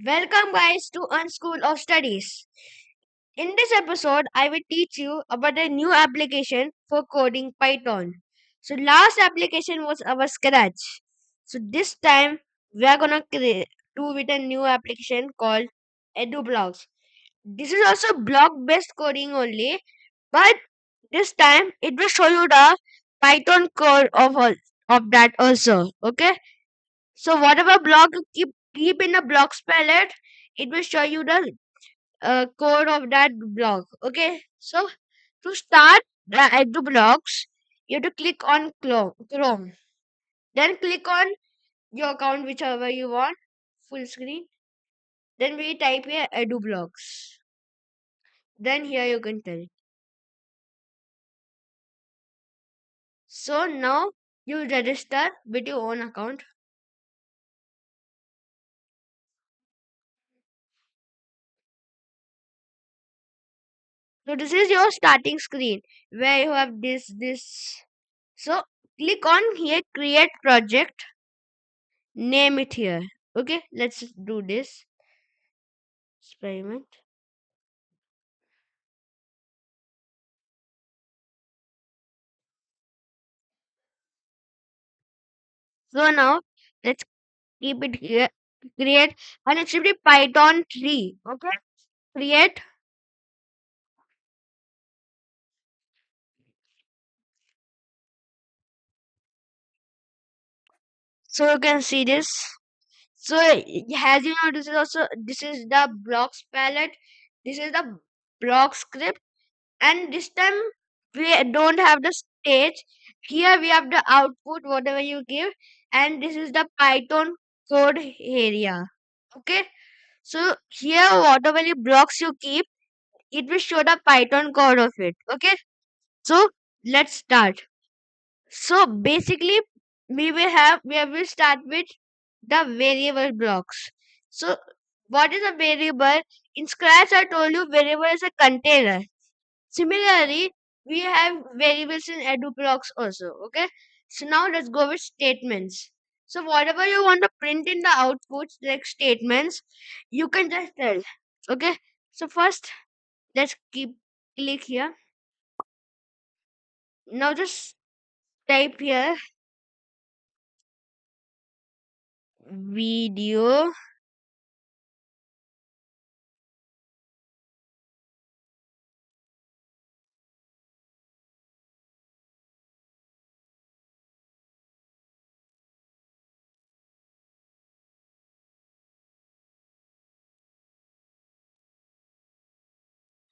Welcome, guys, to Unschool of Studies. In this episode, I will teach you about a new application for coding Python. So, last application was our Scratch. So, this time we are gonna do with a new application called EduBlocks. This is also block-based coding only, but this time it will show you the Python code of that also. Okay. So, whatever block you keep in the blocks palette, it will show you the code of that block. Okay, so to start the add to blocks, you have to click on Chrome. Then click on your account, whichever you want, full screen. Then we type here edu blocks. Then here you can tell. So now you register with your own account. So this is your starting screen where you have this. So click on here, create project, name it here. Okay, let's do this experiment. So now let's keep it here. Create and it should be Python 3. Okay. Create. So you can see this. So as you know, this is the blocks palette. This is the block script, and this time we don't have the stage. Here we have the output, whatever you give, and this is the Python code area. Okay. So here, whatever the blocks you keep, it will show the Python code of it. Okay. So let's start. So basically, we will start with the variable blocks. So what is a variable? In Scratch, I told you variable is a container. Similarly, we have variables in Edu blocks also. Okay. So now let's go with statements. So whatever you want to print in the outputs, like statements, you can just tell. Okay. So first, let's keep click here. Now just type here video.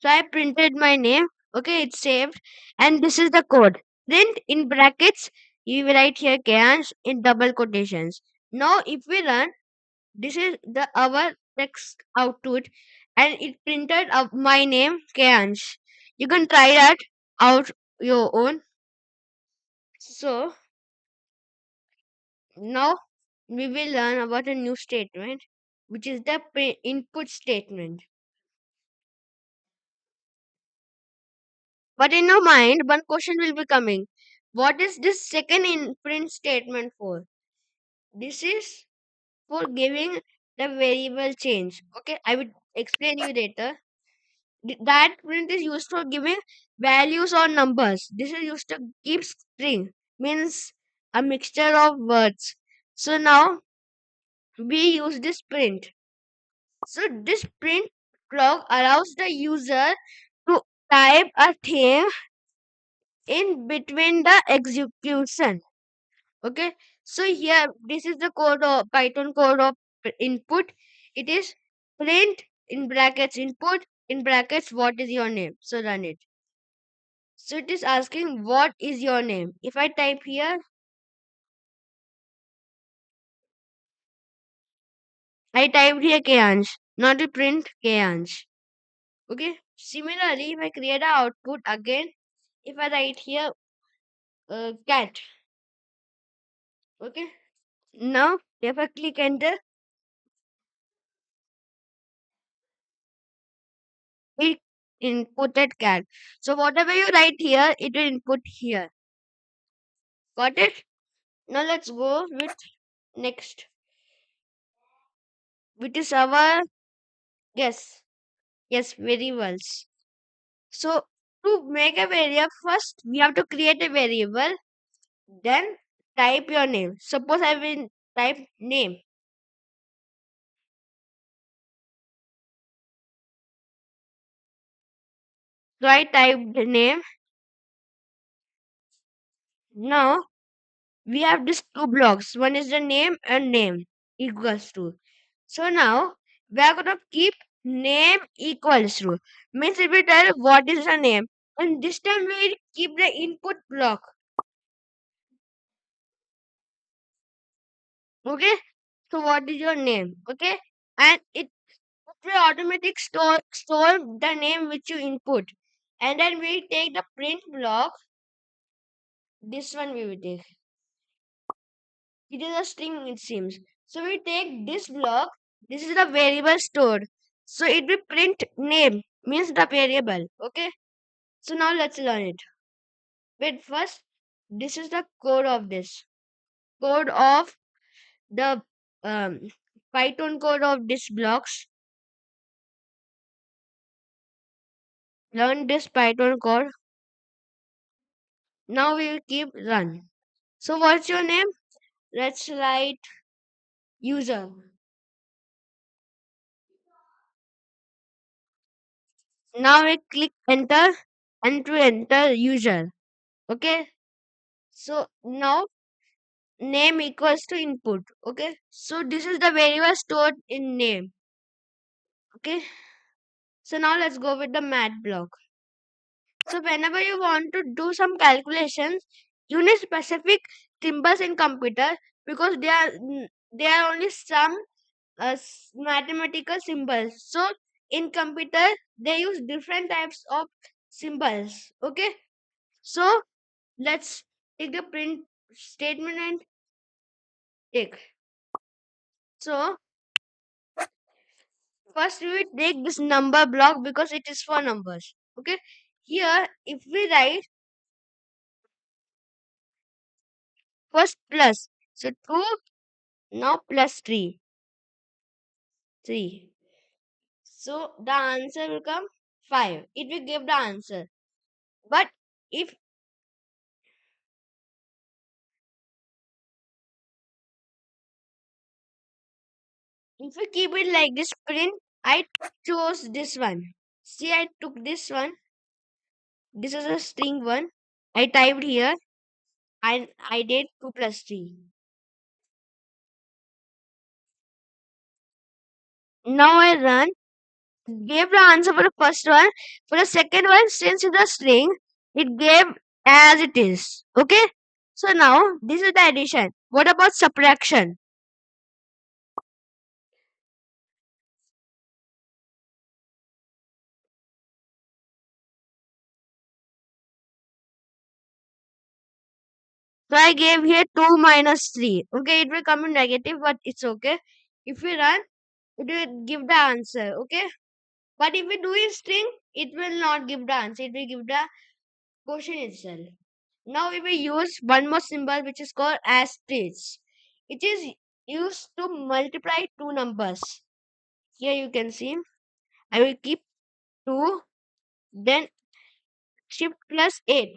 So I printed my name. Okay, it's saved. And this is the code. Print in brackets. You will write here cans in double quotations. Now if we run, this is the our text output and it printed up my name cans. You can try that out your own. So now we will learn about a new statement, which is the input statement. But in your mind, one question will be coming. What is this second in print statement for? This is for giving the variable change. Okay, I will explain you later. That print is used for giving values or numbers. This is used to keep string, means a mixture of words. So now we use this print. So this print block allows the user to type a thing in between the execution. Okay, so here this is the code of Python code of input. It is print in brackets input in brackets what is your name. So run it. So it is asking what is your name. If I type here, I typed here Kayansh, not to print Kayansh. Okay, similarly if I create a output again, if I write here cat. Okay, now if I click enter, it inputted cat. So whatever you write here, it will input here. Got it? Now let's go with next. which is our yes, yes, variables. So to make a variable, first we have to create a variable, then type your name. Suppose I will type name. So I typed the name. Now we have these two blocks. One is the name and name equals to. So now we are gonna keep name equals to. Means if we tell what is the name, and this time we will keep the input block. Okay. So what is your name? Okay, and it will automatically store the name which you input, and then we take the print block. This one we will take. It is a string, it seems. So we take this block. This is the variable stored. So it will print name, means the variable. Okay. So now let's learn it. Wait, first, this is the code of this. Code of the um, Python code of this blocks. Learn this Python code. Now we will keep run. So what's your name? Let's write user. Now we click enter and to enter user. Okay. So now name equals to input. Okay. So this is the variable stored in name. Okay. So now let's go with the math block. So whenever you want to do some calculations, you need specific symbols in computer because they are only some mathematical symbols. So in computer they use different types of symbols. Okay. So let's take the print statement and take. So first we will take this number block because it is for numbers. Okay. Here if we write first plus, so 2 now plus 3. So the answer will come 5. It will give the answer. But if we keep it like this print, I chose this one. See, I took this one. This is a string one. I typed here and I did 2 plus 3. Now I run. Gave the answer for the first one. For the second one, since it's a string, it gave as it is. Okay. So now this is the addition. What about subtraction? So I gave here 2 minus 3. Okay, it will come in negative, but it's okay. If we run, it will give the answer. Okay. But if we do in string, it will not give the answer. It will give the question itself. Now we will use one more symbol which is called asterisk. It is used to multiply two numbers. Here you can see. I will keep 2, then shift plus 8.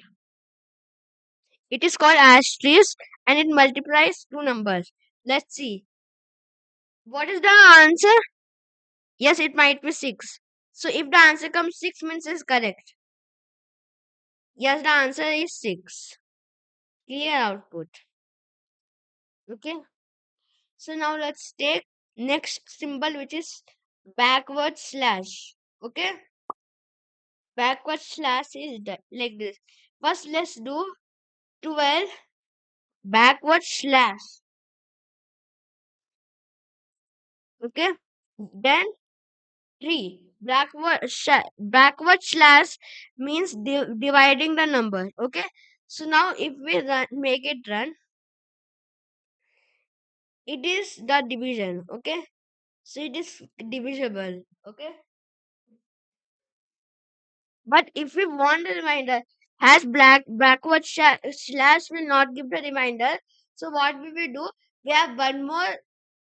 It is called asterisk and it multiplies two numbers. Let's see. What is the answer? Yes, it might be 6. So if the answer comes 6 means it's correct. Yes, the answer is 6. Clear output. Okay. So now let's take next symbol which is backward slash. Okay. Backward slash is like this. First let's do 12 backward slash. Okay. Then 3 backward slash means dividing the number. Okay. So now if we make it run, it is the division. Okay. So it is divisible. Okay. But if we want a reminder, has backward slash will not give the reminder. So what we will do? We have one more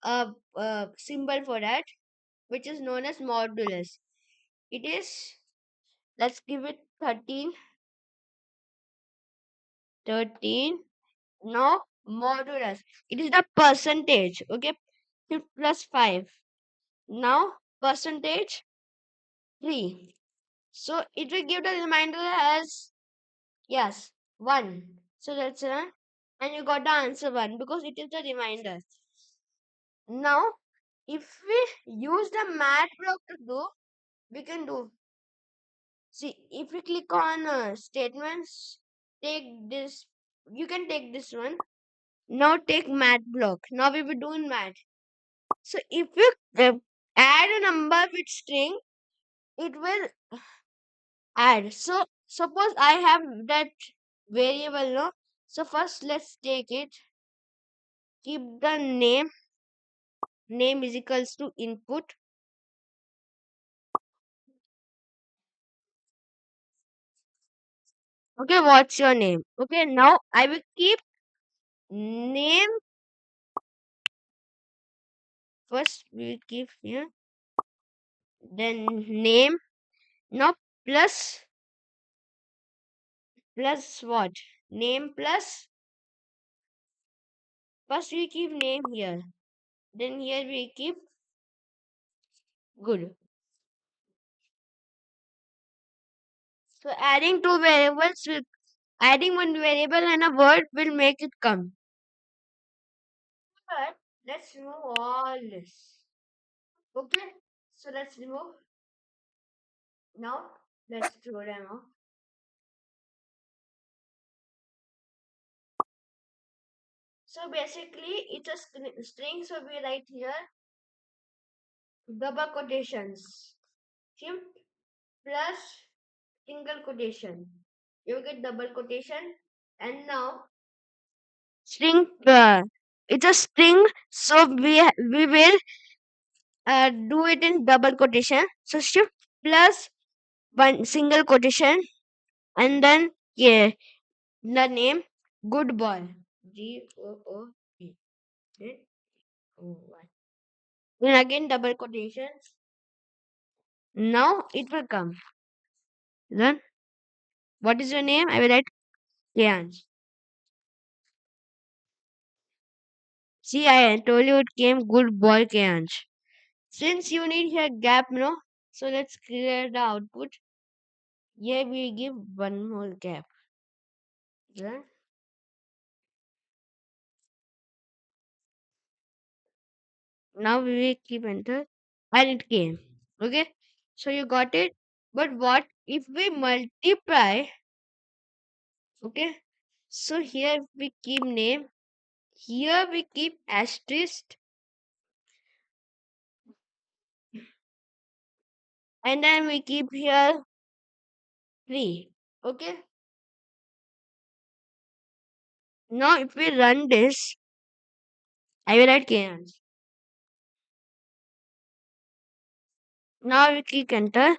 a symbol for that, which is known as modulus. It is, let's give it 13, 13. Now modulus. It is the percentage. Okay, 2 plus 5. Now percentage 3. So it will give the reminder as, yes, 1. So that's and you got the answer 1 because it is the reminder. Now, if we use the math block to do, we can do. See, if we click on statements, take this. You can take this one. Now take math block. Now we will do in math. So if you add a number with string, it will add. So suppose I have that variable, no. So first let's take it. Keep the name. Name is equals to input. Okay, what's your name? Okay, now I will keep name. First we will keep here. Then name. Now plus what? Name plus. First we keep name here. Then here we keep good. So adding two variables with adding one variable and a word will make it come. But let's remove all this. Okay. So let's remove. Now let's throw them out. So basically it's a string. So we write here double quotations. Shift plus single quotation. You get double quotation. And now string. It's a string. So we will do it in double quotation. So shift plus one single quotation, and then yeah, the name good boy. Good. Good. Then again double quotations. Now it will come. Then what is your name? I will write Kian. See, I told you it came good boy Kian. Since you need here gap, no? So let's clear the output. Here we give one more gap. Then now we will keep enter and it came. Okay, so you got it. But what if we multiply? Okay, so here we keep name, here we keep asterisk, and then we keep here 3. Okay, now if we run this, I will write KNs. Now we click enter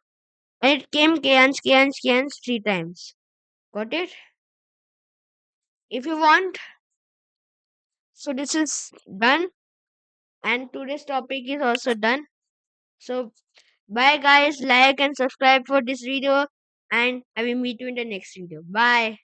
and it came KNs 3 times. Got it? If you want, so this is done, and today's topic is also done. So bye guys, like and subscribe for this video, and I will meet you in the next video. Bye.